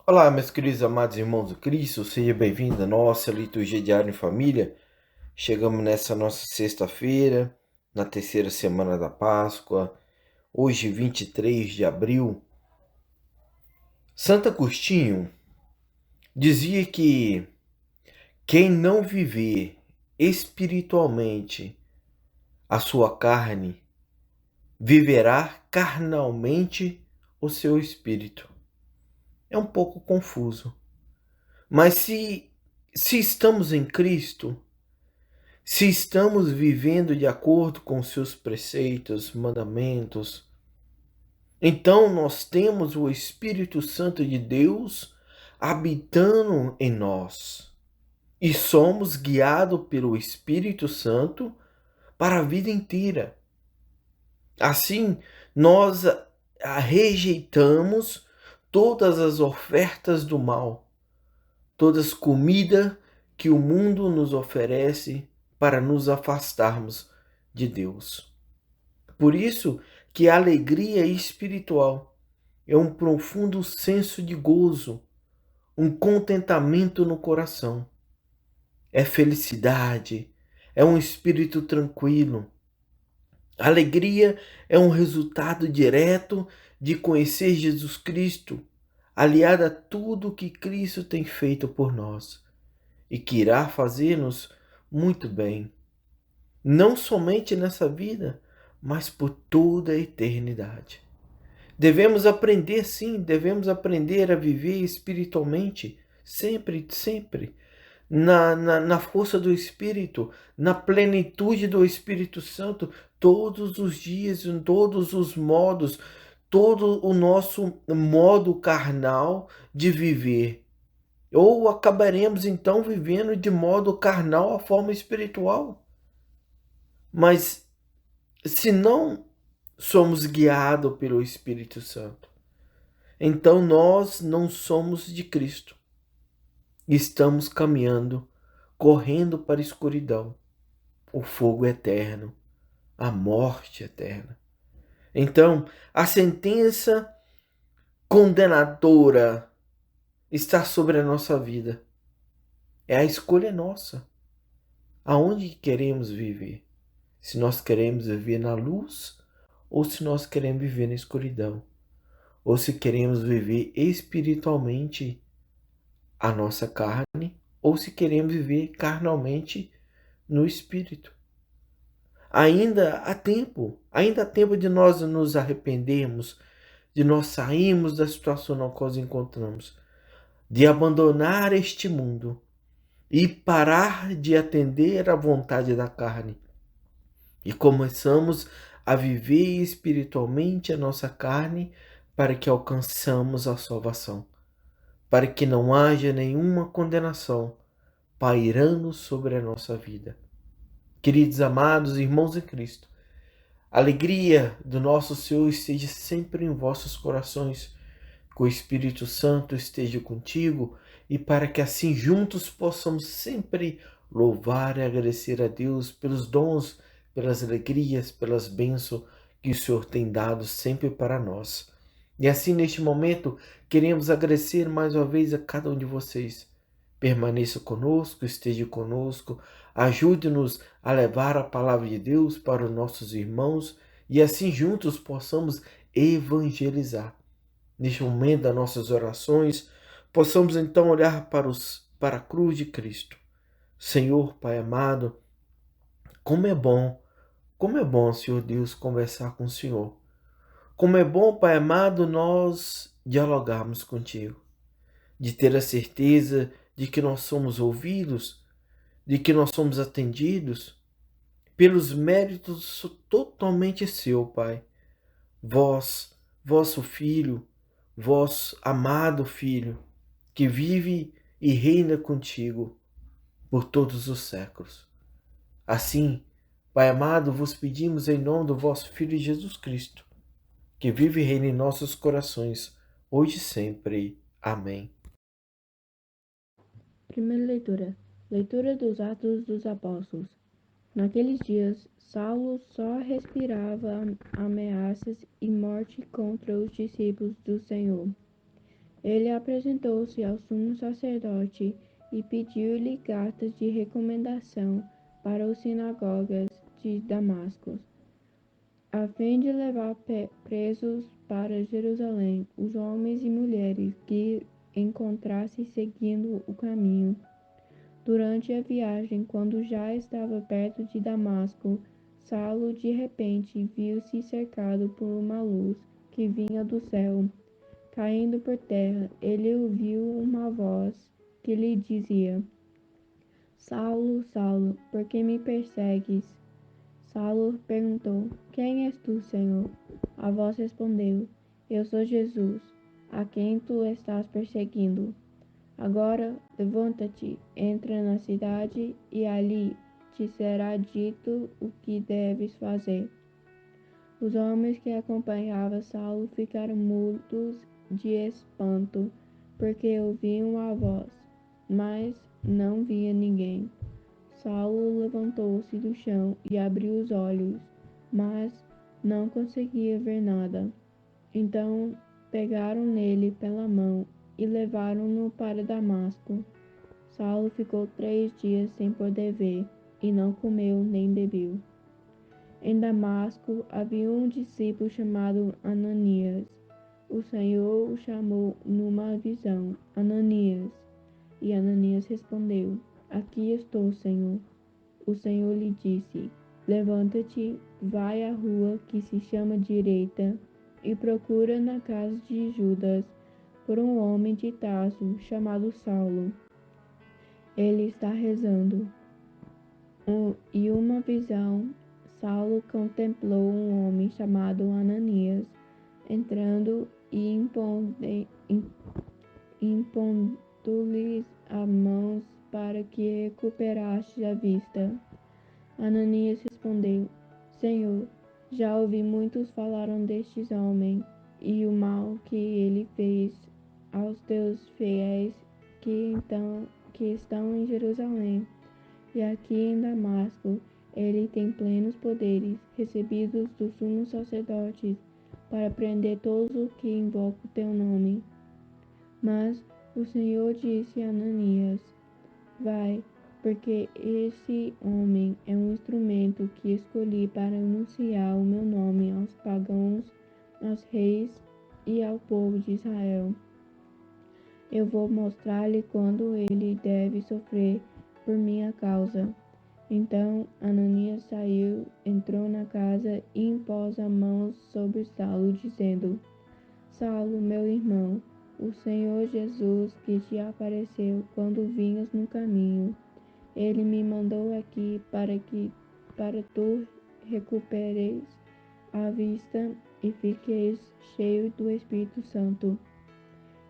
Olá, meus queridos amados irmãos do Cristo, seja bem-vindo à nossa liturgia diária em família. Chegamos nessa nossa sexta-feira, na terceira semana da Páscoa, hoje 23 de abril. Santo Agostinho dizia que quem não viver espiritualmente a sua carne, viverá carnalmente o seu espírito. É um pouco confuso, mas se estamos em Cristo, se estamos vivendo de acordo com seus preceitos, mandamentos, então nós temos o Espírito Santo de Deus habitando em nós e somos guiados pelo Espírito Santo para a vida inteira. Assim, nós rejeitamos todas as ofertas do mal, todas as comidas que o mundo nos oferece para nos afastarmos de Deus. Por isso que a alegria espiritual é um profundo senso de gozo, um contentamento no coração. É felicidade, é um espírito tranquilo. A alegria é um resultado direto de conhecer Jesus Cristo, aliado a tudo que Cristo tem feito por nós e que irá fazer-nos muito bem, não somente nessa vida, mas por toda a eternidade. Devemos aprender, sim, devemos aprender a viver espiritualmente, sempre, sempre, na força do Espírito, na plenitude do Espírito Santo, todos os dias, em todos os modos, todo o nosso modo carnal de viver. Ou acabaremos então vivendo de modo carnal a forma espiritual. Mas se não somos guiados pelo Espírito Santo, então nós não somos de Cristo. Estamos caminhando, correndo para a escuridão, o fogo eterno, a morte eterna. Então, a sentença condenadora está sobre a nossa vida. É a escolha nossa. Aonde queremos viver? Se nós queremos viver na luz ou se nós queremos viver na escuridão, ou se queremos viver espiritualmente a nossa carne, ou se queremos viver carnalmente no espírito. Ainda há tempo de nós nos arrependermos, de nós sairmos da situação na qual nos encontramos, de abandonar este mundo e parar de atender à vontade da carne. E começamos a viver espiritualmente a nossa carne para que alcançamos a salvação, para que não haja nenhuma condenação pairando sobre a nossa vida. Queridos amados irmãos em Cristo, a alegria do nosso Senhor esteja sempre em vossos corações, que o Espírito Santo esteja contigo e para que assim juntos possamos sempre louvar e agradecer a Deus pelos dons, pelas alegrias, pelas bênçãos que o Senhor tem dado sempre para nós. E assim, neste momento, queremos agradecer mais uma vez a cada um de vocês. Permaneça conosco, esteja conosco, ajude-nos a levar a palavra de Deus para os nossos irmãos e assim juntos possamos evangelizar. Neste momento das nossas orações, possamos então olhar para a cruz de Cristo. Senhor, Pai amado, como é bom, Senhor Deus, conversar com o Senhor. Como é bom, Pai amado, nós dialogarmos contigo, de ter a certeza de que nós somos ouvidos, de que nós somos atendidos, pelos méritos totalmente seu, Pai. Vós, vosso Filho, vosso amado Filho, que vive e reina contigo por todos os séculos. Assim, Pai amado, vos pedimos em nome do vosso Filho Jesus Cristo, que vive e reina em nossos corações, hoje e sempre. Amém. Primeira leitura. Leitura dos Atos dos Apóstolos. Naqueles dias, Saulo só respirava ameaças e morte contra os discípulos do Senhor. Ele apresentou-se ao sumo sacerdote e pediu-lhe cartas de recomendação para as sinagogas de Damasco, a fim de levar presos para Jerusalém os homens e mulheres que encontrasse seguindo o caminho. Durante a viagem, quando já estava perto de Damasco, Saulo de repente viu-se cercado por uma luz que vinha do céu. Caindo por terra, ele ouviu uma voz que lhe dizia: Saulo, Saulo, por que me persegues? Saulo perguntou: Quem és tu, Senhor? A voz respondeu: Eu sou Jesus, a quem tu estás perseguindo. Agora levanta-te, entra na cidade e ali te será dito o que deves fazer. Os homens que acompanhavam Saulo ficaram mudos de espanto, porque ouviam a voz, mas não via ninguém. Saulo levantou-se do chão e abriu os olhos, mas não conseguia ver nada. Então pegaram nele pela mão e levaram-no para Damasco. Saulo ficou 3 dias sem poder ver, e não comeu nem bebeu. Em Damasco havia um discípulo chamado Ananias. O Senhor o chamou numa visão: Ananias. E Ananias respondeu: Aqui estou, Senhor. O Senhor lhe disse: Levanta-te, vai à rua que se chama Direita e procura na casa de Judas por um homem de Tarso chamado Saulo. Ele está rezando. E uma visão, Saulo contemplou um homem chamado Ananias entrando e impondo-lhes as mãos para que recuperasse a vista. Ananias respondeu: Senhor, já ouvi muitos falaram destes homens e o mal que ele fez aos teus fiéis que estão em Jerusalém. E aqui em Damasco ele tem plenos poderes, recebidos dos sumos sacerdotes, para prender todos os que invocam o teu nome. Mas o Senhor disse a Ananias: Vai, porque esse homem é um instrumento que escolhi para anunciar o meu nome aos pagãos, aos reis e ao povo de Israel. Eu vou mostrar-lhe quando ele deve sofrer por minha causa. Então Ananias saiu, entrou na casa e impôs as mãos sobre Saulo, dizendo: Saulo, meu irmão, o Senhor Jesus que te apareceu quando vinhas no caminho, ele me mandou aqui para tu recuperes a vista e fiqueis cheio do Espírito Santo.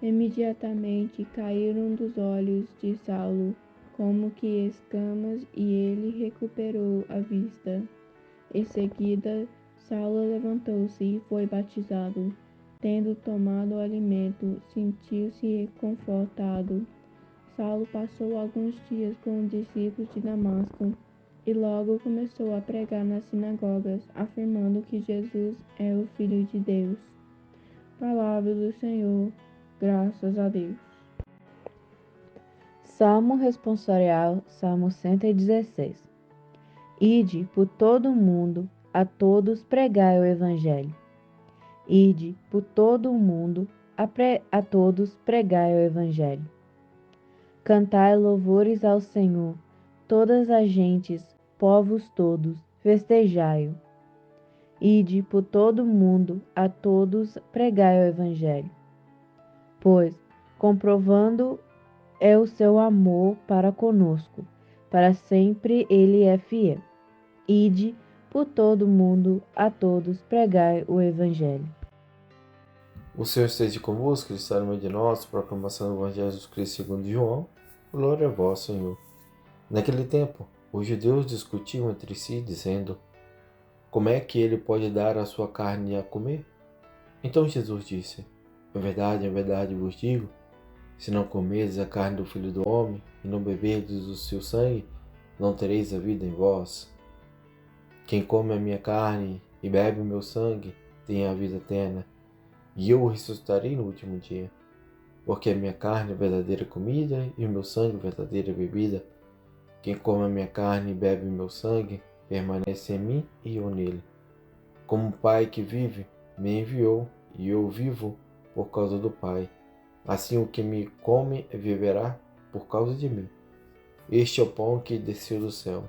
Imediatamente caíram dos olhos de Saulo como que escamas e ele recuperou a vista. Em seguida, Saulo levantou-se e foi batizado. Tendo tomado o alimento, sentiu-se reconfortado. Saulo passou alguns dias com os discípulos de Damasco e logo começou a pregar nas sinagogas, afirmando que Jesus é o Filho de Deus. Palavra do Senhor, graças a Deus. Salmo responsorial, Salmo 116. Ide por todo o mundo, a todos pregai o Evangelho. Ide por todo o mundo, a todos pregai o Evangelho. Cantai louvores ao Senhor, todas as gentes, povos todos, festejai-o. Ide por todo o mundo, a todos pregai o Evangelho. Pois, comprovando é o seu amor para conosco, para sempre ele é fiel. Ide por todo o mundo, a todos pregai o Evangelho. O Senhor esteja convosco, Ele está no meio de nós, proclamação do Evangelho de Jesus Cristo segundo João. Glória a vós, Senhor. Naquele tempo, os judeus discutiam entre si, dizendo: Como é que ele pode dar a sua carne a comer? Então Jesus disse: em verdade vos digo, se não comerdes a carne do Filho do Homem e não beberdes o seu sangue, não tereis a vida em vós. Quem come a minha carne e bebe o meu sangue tem a vida eterna, e eu o ressuscitarei no último dia. porque a minha carne é verdadeira comida e o meu sangue é verdadeira bebida. Quem come a minha carne e bebe o meu sangue, permanece em mim e eu nele. Como o Pai que vive, me enviou, e eu vivo por causa do Pai. Assim o que me come viverá por causa de mim. Este é o pão que desceu do céu.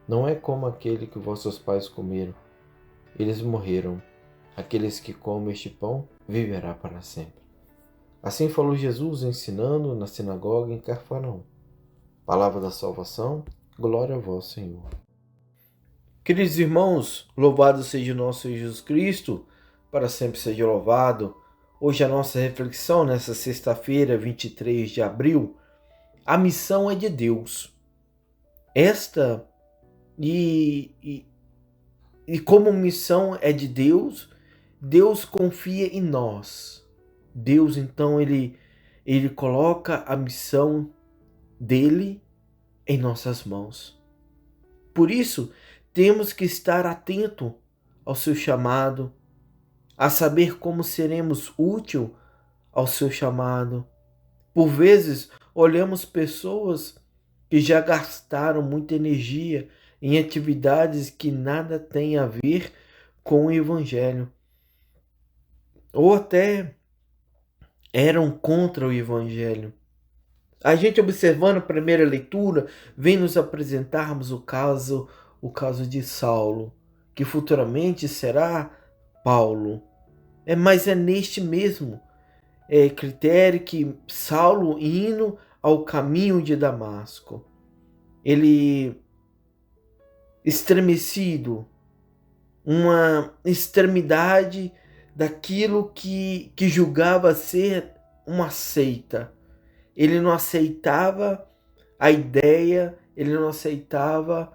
Não é como aquele que vossos pais comeram. Eles morreram. Aqueles que comem este pão viverá para sempre. Assim falou Jesus ensinando na sinagoga em Cafarnaum. Palavra da salvação, glória a vós, Senhor. Queridos irmãos, louvado seja o nosso Jesus Cristo, para sempre seja louvado. Hoje a nossa reflexão, nessa sexta-feira, 23 de abril, a missão é de Deus. E como missão é de Deus, Deus confia em nós. Deus, então, ele coloca a missão dele em nossas mãos. Por isso, temos que estar atento ao seu chamado, a saber como seremos útil ao seu chamado. Por vezes, olhamos pessoas que já gastaram muita energia em atividades que nada têm a ver com o Evangelho, ou até eram contra o Evangelho. A gente, observando a primeira leitura, vem nos apresentarmos o caso de Saulo, que futuramente será Paulo. Mas é neste mesmo critério que Saulo, indo ao caminho de Damasco, ele, estremecido, uma extremidade daquilo que julgava ser uma seita. Ele não aceitava a ideia, ele não aceitava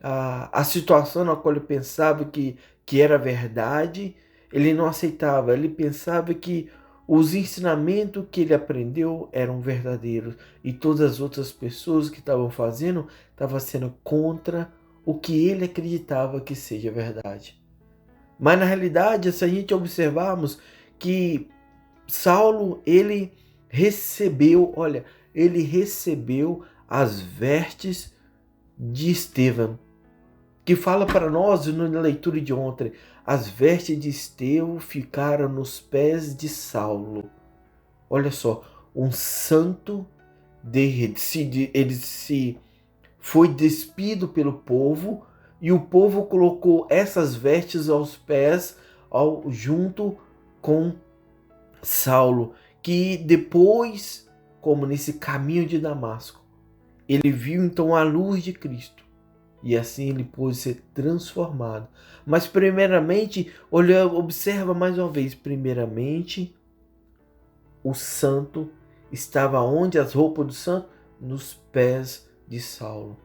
a situação na qual ele pensava que era verdade, ele não aceitava, ele pensava que os ensinamentos que ele aprendeu eram verdadeiros e todas as outras pessoas que estavam fazendo estavam sendo contra o que ele acreditava que seja verdade. Mas na realidade, se a gente observarmos que Saulo, ele recebeu as vestes de Estevão, que fala para nós na leitura de ontem, as vestes de Estevão ficaram nos pés de Saulo. Olha só, um santo ele se foi despido pelo povo e o povo colocou essas vestes aos pés junto com Saulo, que depois, como nesse caminho de Damasco, ele viu então a luz de Cristo e assim ele pôde ser transformado. Mas primeiramente, observa mais uma vez, primeiramente o santo estava onde? As roupas do santo? Nos pés de Saulo.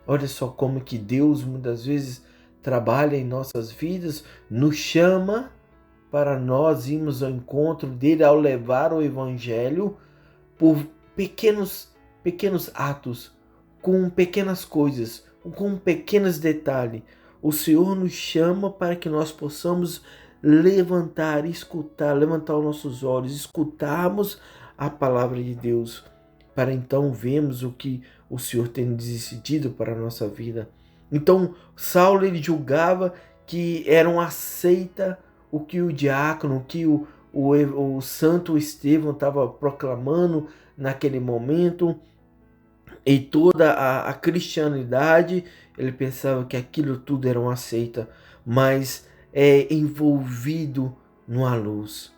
Olha só como que Deus muitas vezes trabalha em nossas vidas, nos chama para nós irmos ao encontro dele ao levar o Evangelho por pequenos atos, com pequenas coisas, com pequenos detalhes. O Senhor nos chama para que nós possamos levantar os nossos olhos, escutarmos a palavra de Deus, para então vermos o que o Senhor tem decidido para a nossa vida. Então, Saulo, ele julgava que era uma seita o que o diácono, o que o santo Estevão estava proclamando naquele momento, e toda a cristianidade, ele pensava que aquilo tudo era uma seita, mas é envolvido numa luz.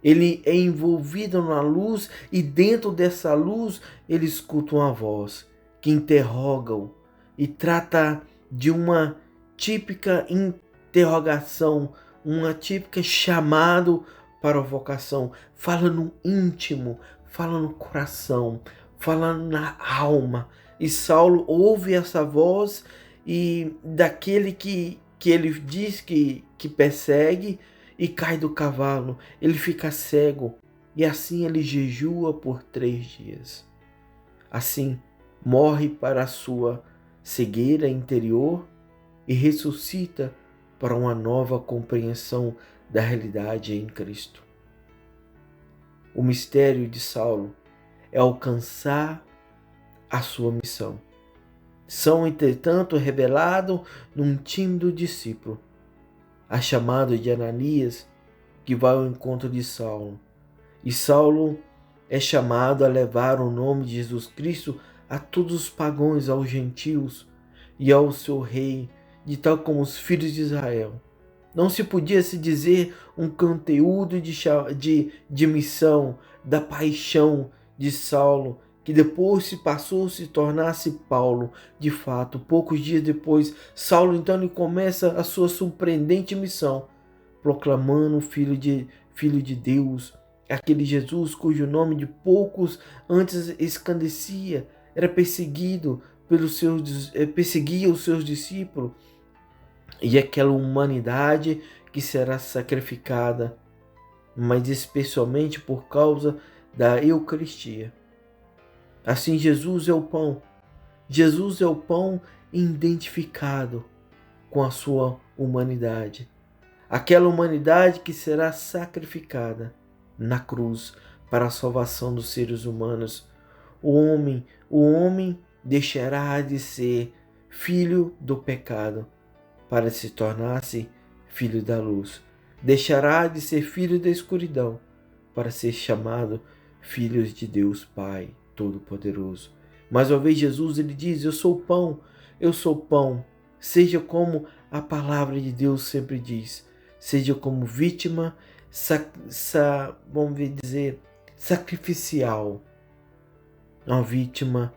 Ele é envolvido na luz e dentro dessa luz ele escuta uma voz que interroga-o e trata de uma típica interrogação, uma típica chamado para a vocação. Fala no íntimo, fala no coração, fala na alma. E Saulo ouve essa voz e daquele que ele diz que persegue, e cai do cavalo, ele fica cego, e assim ele jejua por 3 dias. Assim, morre para a sua cegueira interior e ressuscita para uma nova compreensão da realidade em Cristo. O mistério de Saulo é alcançar a sua missão. São, entretanto, revelado num tímido discípulo, a chamado de Ananias, que vai ao encontro de Saulo. E Saulo é chamado a levar o nome de Jesus Cristo a todos os pagãos, aos gentios e ao seu rei, de tal como os filhos de Israel. Não se podia se dizer um conteúdo de missão, da paixão de Saulo, que depois se tornasse Paulo. De fato, poucos dias depois, Saulo então ele começa a sua surpreendente missão, proclamando o Filho de Deus, aquele Jesus cujo nome de poucos antes escandecia, era perseguido perseguia os seus discípulos, e aquela humanidade que será sacrificada, mas especialmente por causa da Eucaristia. Assim, Jesus é o pão. Jesus é o pão identificado com a sua humanidade. Aquela humanidade que será sacrificada na cruz para a salvação dos seres humanos. O homem deixará de ser filho do pecado para se tornar-se filho da luz. Deixará de ser filho da escuridão para ser chamado filhos de Deus Pai Todo-Poderoso. Mais uma vez Jesus ele diz: eu sou pão. Seja como a palavra de Deus sempre diz, seja como vítima, vamos dizer, sacrificial. Uma vítima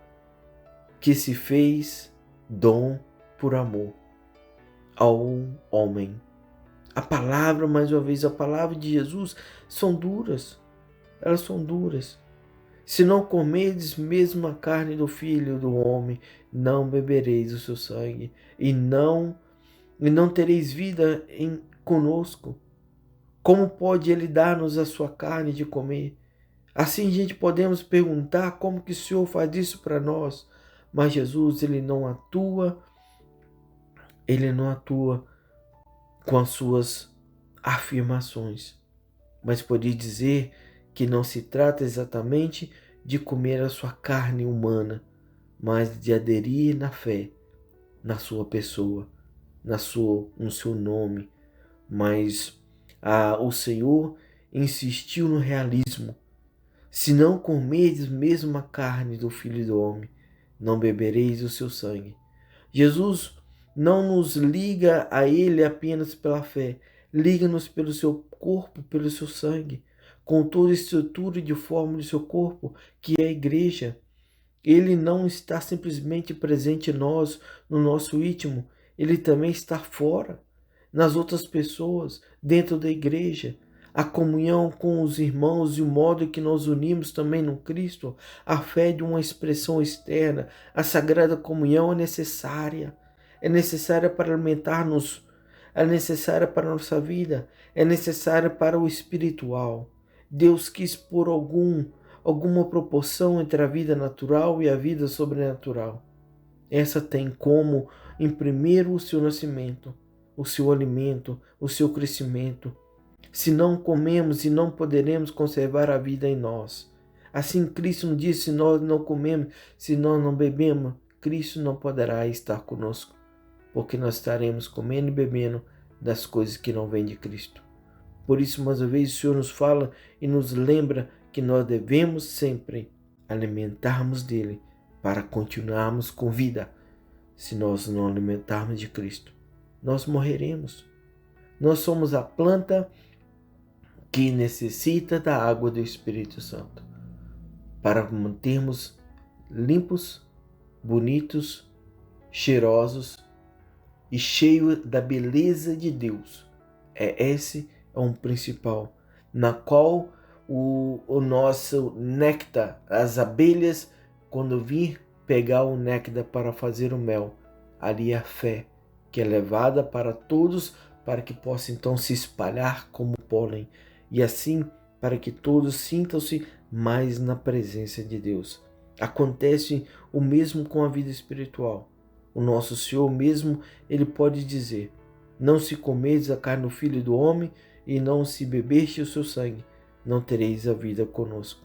que se fez dom por amor ao homem. A palavra, mais uma vez, a palavra de Jesus são duras. Elas são duras. Se não comerdes mesmo a carne do Filho do Homem, não bebereis o seu sangue, e não tereis vida conosco. Como pode ele dar-nos a sua carne de comer? Assim, gente, podemos perguntar como que o Senhor faz isso para nós. Mas Jesus, ele não atua com as suas afirmações. Mas poderia dizer que não se trata exatamente de comer a sua carne humana, mas de aderir na fé, na sua pessoa, no seu nome. Mas o Senhor insistiu no realismo. Se não comerdes mesmo a carne do Filho do Homem, não bebereis o seu sangue. Jesus não nos liga a Ele apenas pela fé, liga-nos pelo seu corpo, pelo seu sangue, com toda a estrutura de forma do seu corpo, que é a igreja. Ele não está simplesmente presente em nós, no nosso íntimo, ele também está fora, nas outras pessoas, dentro da igreja. A comunhão com os irmãos e o modo que nós unimos também no Cristo, a fé de uma expressão externa, a sagrada comunhão é necessária para alimentar-nos, é necessária para a nossa vida, é necessária para o espiritual. Deus quis pôr alguma proporção entre a vida natural e a vida sobrenatural. Essa tem como, em primeiro, o seu nascimento, o seu alimento, o seu crescimento. Se não comemos e não poderemos conservar a vida em nós. Assim Cristo nos diz: se nós não comemos, se nós não bebemos, Cristo não poderá estar conosco, porque nós estaremos comendo e bebendo das coisas que não vêm de Cristo. Por isso, mais uma vez, o Senhor nos fala e nos lembra que nós devemos sempre alimentarmos dele para continuarmos com vida. Se nós não alimentarmos de Cristo, nós morreremos. Nós somos a planta que necessita da água do Espírito Santo para mantermos limpos, bonitos, cheirosos e cheios da beleza de Deus. Esse é um principal, na qual o nosso néctar, as abelhas, quando vir pegar o néctar para fazer o mel, ali é a fé que é levada para todos, para que possa então se espalhar como pólen, e assim para que todos sintam-se mais na presença de Deus. Acontece o mesmo com a vida espiritual. O nosso Senhor mesmo, ele pode dizer: não se comedes a carne do Filho do Homem e não se bebeste o seu sangue, não tereis a vida conosco.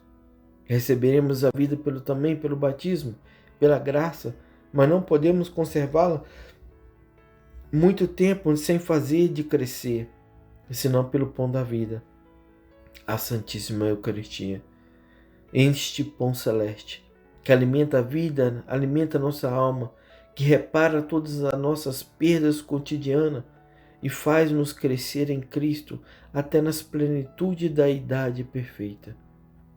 Receberemos a vida também pelo batismo, pela graça, mas não podemos conservá-la muito tempo sem fazer de crescer, senão pelo pão da vida, a Santíssima Eucaristia. Este pão celeste, que alimenta a vida, alimenta a nossa alma, que repara todas as nossas perdas cotidianas e faz-nos crescer em Cristo até nas plenitude da idade perfeita.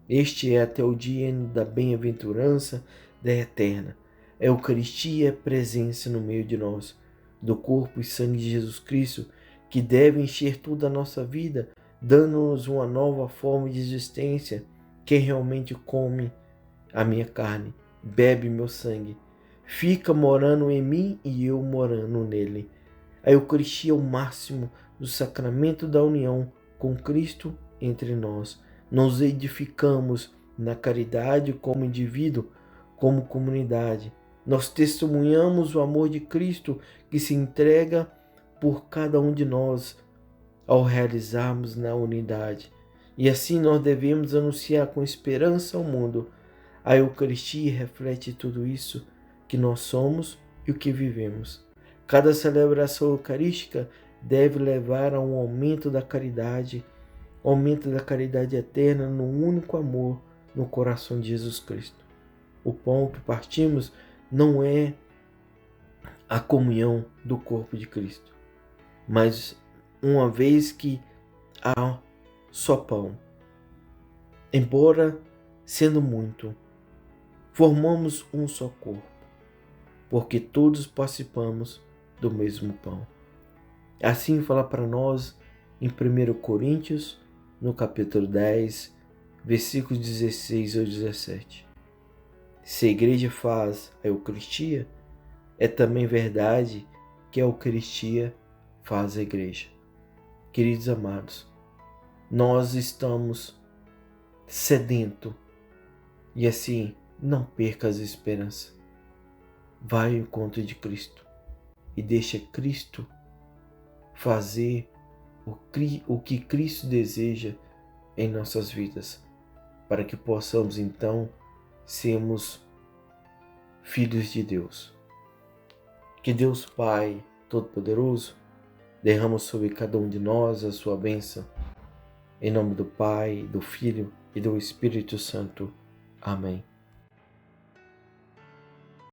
Este é até o dia da bem-aventurança da eterna. A Eucaristia é presença no meio de nós, do corpo e sangue de Jesus Cristo, que deve encher toda a nossa vida, dando-nos uma nova forma de existência. Quem realmente come a minha carne, bebe meu sangue, fica morando em mim e eu morando nele. A Eucaristia é o máximo do sacramento da união com Cristo entre nós. Nos edificamos na caridade como indivíduo, como comunidade. Nós testemunhamos o amor de Cristo que se entrega por cada um de nós ao realizarmos na unidade. E assim nós devemos anunciar com esperança ao mundo. A Eucaristia reflete tudo isso que nós somos e o que vivemos. Cada celebração eucarística deve levar a um aumento da caridade eterna no único amor no coração de Jesus Cristo. O pão que partimos não é a comunhão do corpo de Cristo, mas uma vez que há só pão, embora sendo muito, formamos um só corpo, porque todos participamos do mesmo pão. Assim fala para nós em 1 Coríntios, no capítulo 10, versículos 16 ao 17. Se a igreja faz a Eucaristia, é também verdade que a Eucaristia faz a igreja. Queridos amados, nós estamos sedentos e assim não perca as esperanças. Vai ao encontro de Cristo e deixa Cristo fazer o que Cristo deseja em nossas vidas, para que possamos então sermos filhos de Deus. Que Deus Pai Todo-Poderoso derrama sobre cada um de nós a sua bênção. Em nome do Pai, do Filho e do Espírito Santo. Amém.